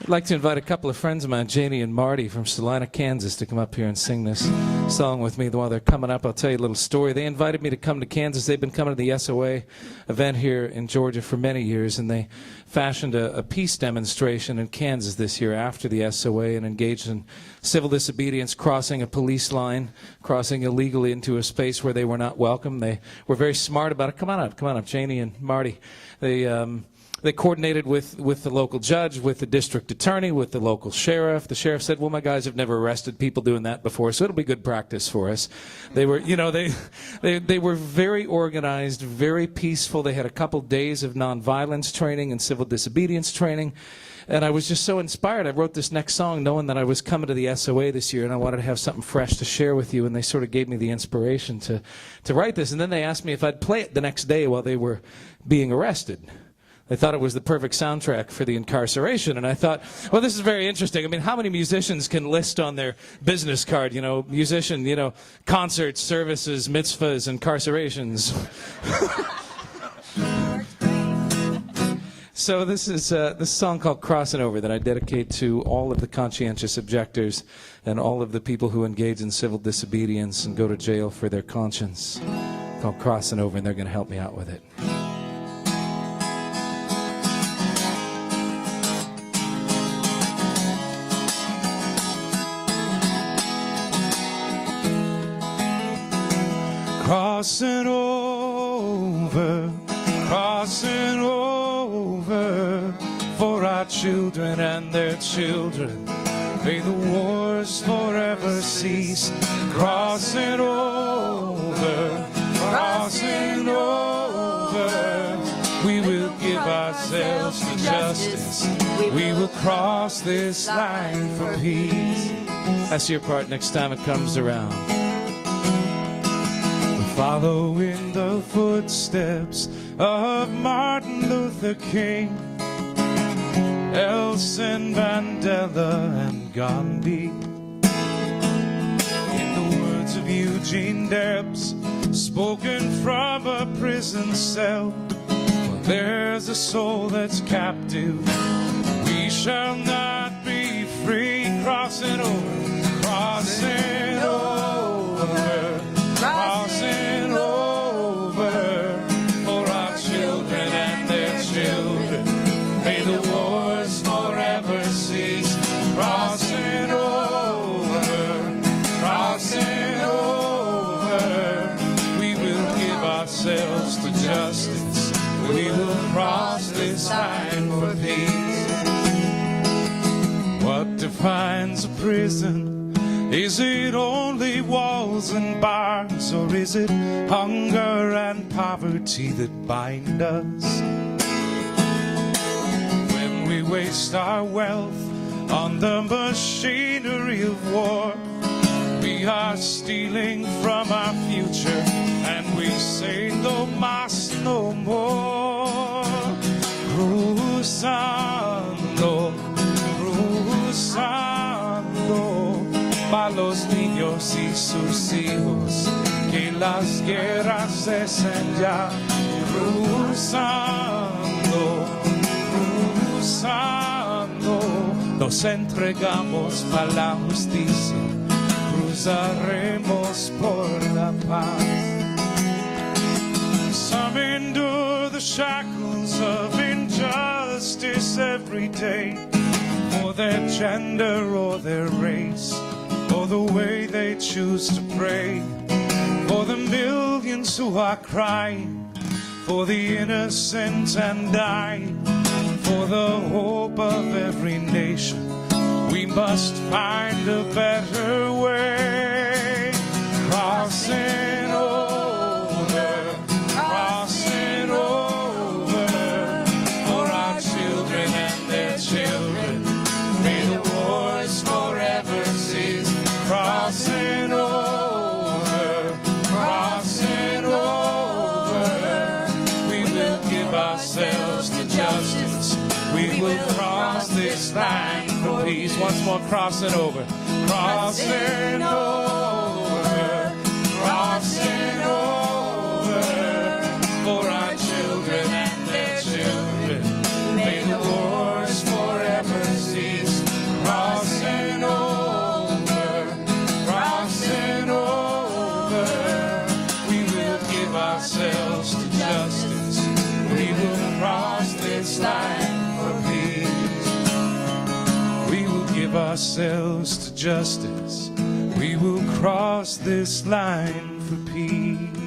I'd like to invite a couple of friends of mine, Janie and Marty from Salina, Kansas, to come up here and sing this song with me. While they're coming up, I'll tell you a little story. They invited me to come to Kansas. They've been coming to the SOA event here in Georgia for many years, and they fashioned a peace demonstration in Kansas this year after the SOA and engaged in civil disobedience, crossing a police line, crossing illegally into a space where they were not welcome. They were very smart about it. Come on up, Janie and Marty. They coordinated with the local judge, with the district attorney, with the local sheriff. The sheriff said, well, my guys have never arrested people doing that before, so it'll be good practice for us. They were, they were very organized, very peaceful. They had a couple days of nonviolence training and civil disobedience training. And I was just so inspired. I wrote this next song knowing that I was coming to the SOA this year, and I wanted to have something fresh to share with you. And they sort of gave me the inspiration to write this. And then they asked me if I'd play it the next day while they were being arrested. They thought it was the perfect soundtrack for the incarceration. And I thought, well, this is very interesting. I mean, how many musicians can list on their business card, musician, concerts, services, mitzvahs, incarcerations? So this is this song called Crossing Over that I dedicate to all of the conscientious objectors and all of the people who engage in civil disobedience and go to jail for their conscience. It's called Crossing Over, and they're going to help me out with it. Crossing over for our children and their children. May the wars forever cease. Crossing over, we will give ourselves to justice. We will cross this line for peace. That's your part next time it comes around. Follow in the footsteps of Martin Luther King, Nelson Mandela and Gandhi. In the words of Eugene Debs, spoken from a prison cell, well, there's a soul that's captive. We shall not be free. Crossing over, crossing over. Crossing over for our children and their children. May the wars forever cease. Crossing over, we will give ourselves to justice. We will cross this line for peace. What defines a prison? Is it only walls and bars, or is it hunger and poverty that bind us? When we waste our wealth on the machinery of war, we are stealing from our future, and we say no mas, no more. Cruzando, pa' los niños y sus hijos, que las guerras cesen ya. Cruzando, nos entregamos para la justicia, cruzaremos por la paz. Some endure the shackles of injustice every day, for their gender or their race, or the way they choose to pray, for the millions who are crying, for the innocent and dying, for the hope of every nation. We must find a better way. Crossing over for our children and their children. May the wars forever cease. Crossing over, we will give ourselves to justice. We will cross this line for peace. Once more, crossing over, crossing over for our children and their children. May the wars forever cease. ourselves to justice. We will cross this line for peace.